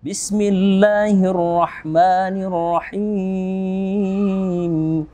Bismillahirrahmanirrahim.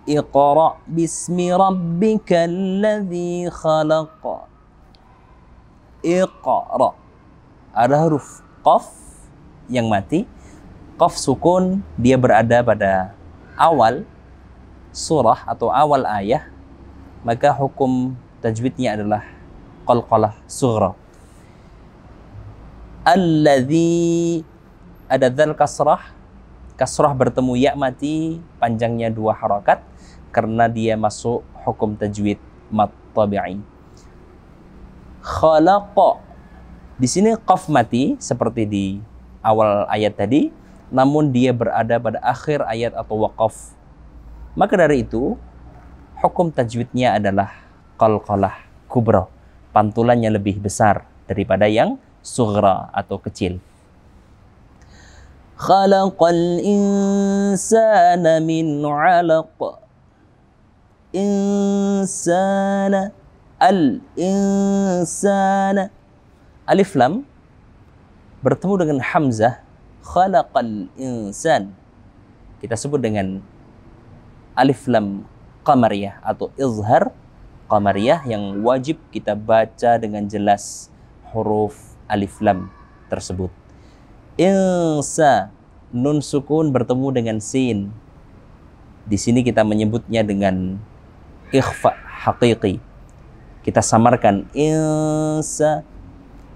Iqra bismi rabbikal ladzi khalaq. Iqra. Ada huruf qaf yang mati. Qaf sukun, dia berada pada awal surah atau awal ayah. Maka hukum tajwidnya adalah qalqalah sughra. Alladzi, ada dzal kasrah. Kasrah bertemu ya mati, panjangnya 2 harakat karena dia masuk hukum tajwid mad tabi'i. Khalaqa. Di sini qaf mati seperti di awal ayat tadi, namun dia berada pada akhir ayat atau waqaf. Maka dari itu, hukum tajwidnya adalah qalqalah kubra. Pantulannya lebih besar daripada yang sughra atau kecil. Khalaqal insana min 'alaq. Insana, al-insana. Alif lam bertemu dengan hamzah. Khalaqal insan. Kita sebut dengan alif lam qamariyah atau izhar qamariyah yang wajib kita baca dengan jelas huruf alif lam tersebut. Insa, nun sukun bertemu dengan sin. Di sini kita menyebutnya dengan ikhfa haqiqi. Kita samarkan insa.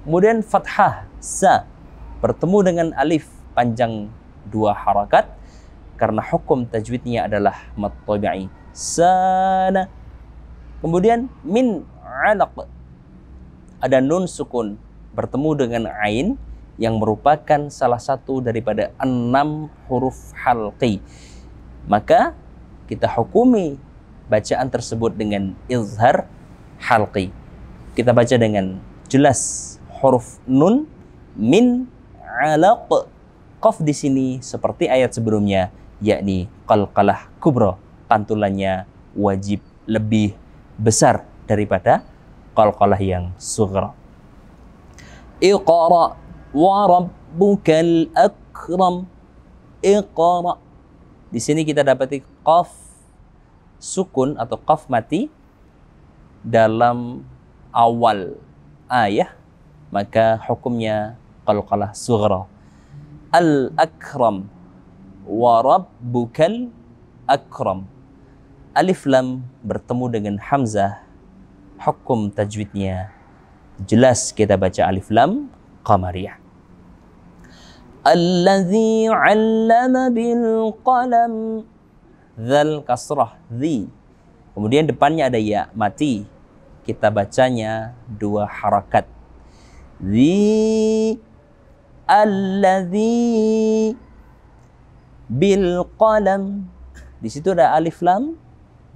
Kemudian fathah sa bertemu dengan alif panjang 2 harakat karena hukum tajwidnya adalah mad tabi'i. Sana. Kemudian min 'alaq. Ada nun sukun bertemu dengan ain yang merupakan salah satu daripada 6 huruf halqi. Maka kita hukumi bacaan tersebut dengan izhar halqi. Kita baca dengan jelas huruf nun min 'alaq. Qaf di sini seperti ayat sebelumnya, yakni qalqalah kubra. Pantulannya wajib lebih besar daripada qalqalah yang sughra. Iqra wa rabbukal akram. Iqra. Di sini kita dapati qaf sukun atau qaf mati dalam awal ayah, maka hukumnya qalqalah sughra. Al-akram wa rabbukal akram. Alif lam bertemu dengan hamzah, hukum tajwidnya jelas kita baca alif lam qamariyah. Alladzi 'allama bil qalam. Dzal kasrah dzi. Kemudian depannya ada ya mati. Kita bacanya 2 harakat. Dzi, alladzi bil qalam. Di situ ada alif lam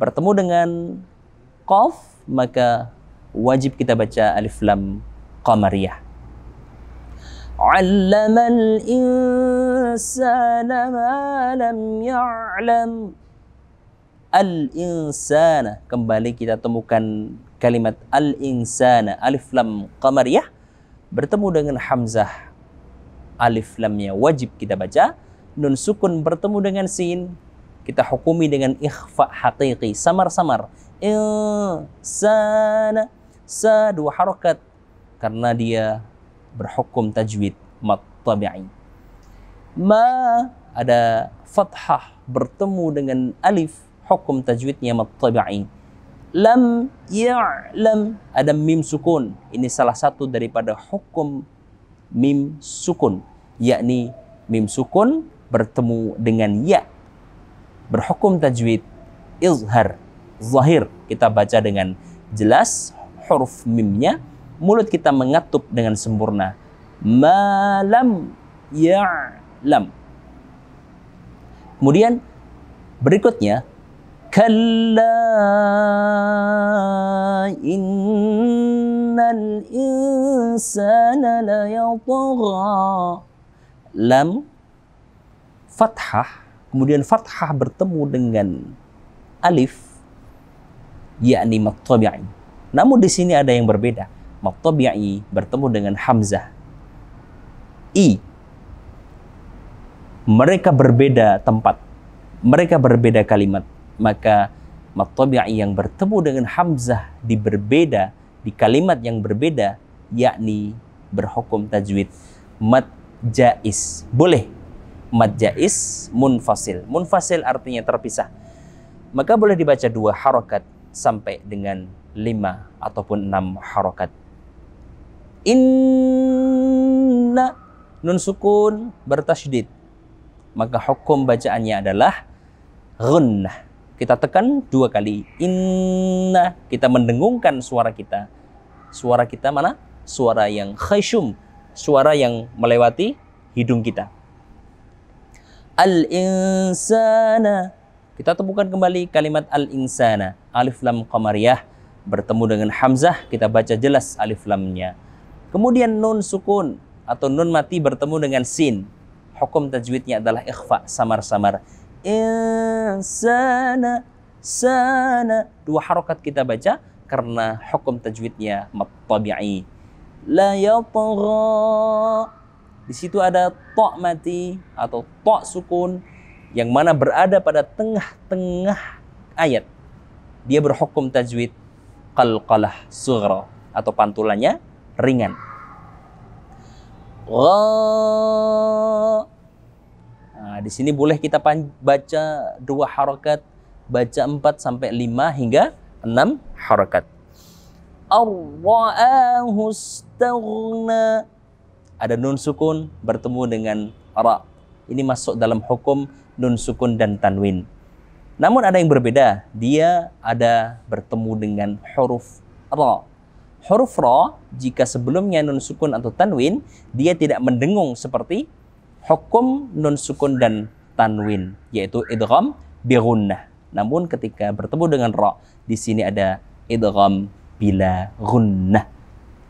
bertemu dengan qaf, maka wajib kita baca alif lam qamariyah. 'Allamal insana ma lam ya'lam. Al-insana, kembali kita temukan kalimat al-insana, alif lam qamariyah bertemu dengan hamzah. Alif lamnya wajib kita baca. Nun sukun bertemu dengan sin, kita hukumi dengan ikhfa haqiqi, samar-samar. Insana, sa 2 harakat karena dia berhukum tajwid mad tabi'i. Ma, ada fathah bertemu dengan alif, hukum tajwidnya mad tabi'i. Lam ya'lam, ada mim sukun. Ini salah satu daripada hukum mim sukun, yakni mim sukun bertemu dengan ya, berhukum tajwid izhar zahir. Kita baca dengan jelas huruf mimnya, mulut kita mengatup dengan sempurna. Ma lam ya'lam. Kemudian berikutnya kalla innal insana layatgha. Lam fathah, kemudian fathah bertemu dengan alif, yakni mad tabi'i. Namun di sini ada yang berbeda. Mad tabi'i bertemu dengan hamzah. I. mereka berbeda tempat, mereka berbeda kalimat, maka mad tabi'i yang bertemu dengan hamzah di kalimat yang berbeda, yakni berhukum tajwid mad jaiz. Boleh mad jaiz munfasil. Munfasil artinya terpisah. Maka boleh dibaca 2 harokat sampai dengan 5 ataupun 6 harokat. Inna, nun sukun bertasydid, maka hukum bacaannya adalah ghunnah. Kita tekan 2 kali. Inna, kita mendengungkan suara kita. Suara kita mana? Suara yang khayshum, suara yang melewati hidung kita. Al-insana, kita temukan kembali kalimat al-insana. Alif lam qamariyah bertemu dengan hamzah, kita baca jelas alif lamnya. Kemudian nun sukun atau nun mati bertemu dengan sin. Hukum tajwidnya adalah ikhfa, samar-samar. Insana, sana. 2 harokat kita baca karena hukum tajwidnya mad tabi'i. La yatgha. Di situ ada ta mati atau ta sukun yang mana berada pada tengah-tengah ayat. Dia berhukum tajwid qalqalah sughra atau pantulannya ringan. Nah, di sini boleh kita baca 2 harokat, baca 4 sampai 5 hingga 6 harokat. Ar-ra'ahu istaghna. Ada nun sukun bertemu dengan ra. Ini masuk dalam hukum nun sukun dan tanwin. Namun ada yang berbeda. Dia ada bertemu dengan huruf ra. Huruf ra, jika sebelumnya nun sukun atau tanwin, dia tidak mendengung seperti hukum nun sukun dan tanwin, yaitu idgham bi ghunnah. Namun ketika bertemu dengan ra, di sini ada idgham bila ghunnah.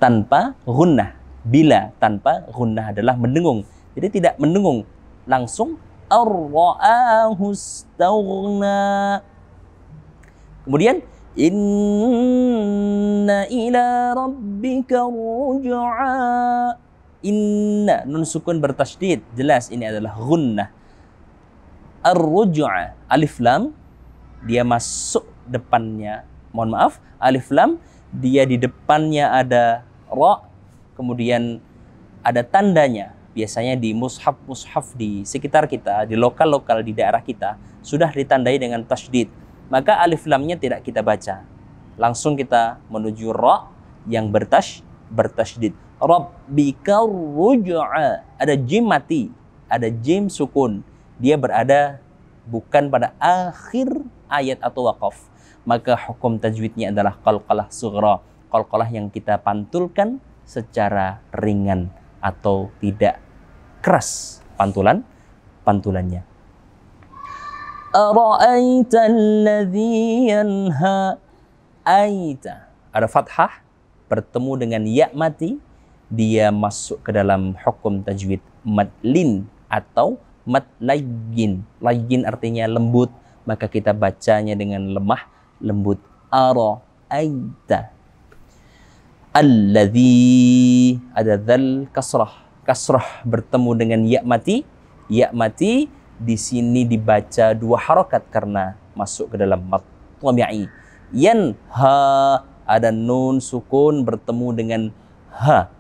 Tanpa ghunnah. Bila tanpa ghunnah adalah mendengung. Jadi tidak mendengung, langsung ar-ra'ahu istaghna. Kemudian inna ila rabbika ruj'a. Inna, nun sukun bertasydid, jelas ini adalah ghunnah. Ar-ruj'a, alif lam dia masuk depannya, mohon maaf, alif lam dia di depannya ada ra, kemudian ada tandanya. Biasanya di mushaf di sekitar kita, di lokal-lokal di daerah kita sudah ditandai dengan tasydid. Maka alif lamnya tidak kita baca. Langsung kita menuju ra yang bertasydid. Rabbika ruj'a. Ada jim mati, ada jim sukun. Dia berada bukan pada akhir ayat atau waqaf. Maka hukum tajwidnya adalah qalqalah sughra. Qalqalah yang kita pantulkan secara ringan atau tidak keras pantulannya. Ara'aita alladhi yanha. Aita, ada fathah bertemu dengan ya mati, dia masuk ke dalam hukum tajwid mad lin atau mad layyin. Layyin artinya lembut, maka kita bacanya dengan lemah, lembut. Ara'aita alladhi, ada dzal kasrah bertemu dengan ya mati. Ya mati di sini dibaca 2 harokat karena masuk ke dalam mad tabi'i. Yanha, ada nun sukun bertemu dengan ha.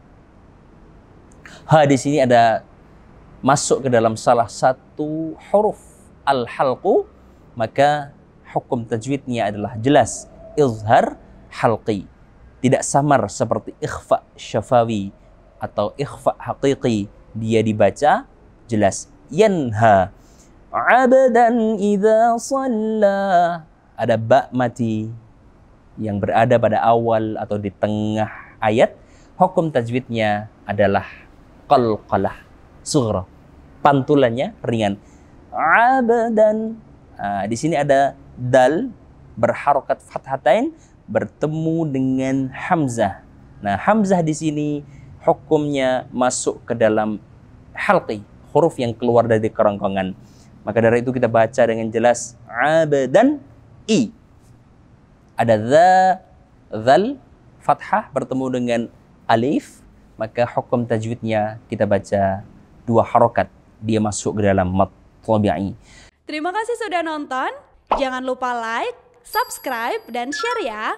Ha di sini ada masuk ke dalam salah satu huruf al-halqu, maka hukum tajwidnya adalah jelas izhar halqi. Tidak samar seperti ikhfa syafawi atau ikhfa haqiqi, dia dibaca jelas. Yanha abdan idza shalla, ada ba mati yang berada pada awal atau di tengah ayat. Hukum tajwidnya adalah qalqalah sughra, pantulannya ringan. Abdan, di sini ada dal berharokat fathatain bertemu dengan hamzah. Nah, hamzah di sini hukumnya masuk ke dalam halqi, huruf yang keluar dari kerongkongan. Maka dari itu kita baca dengan jelas abdan i. Ada dzal fathah bertemu dengan alif, maka hukum tajwidnya kita baca 2 harokat. dia masuk ke dalam mad tabi'i. Terima kasih sudah nonton. Jangan lupa like, subscribe, dan share ya.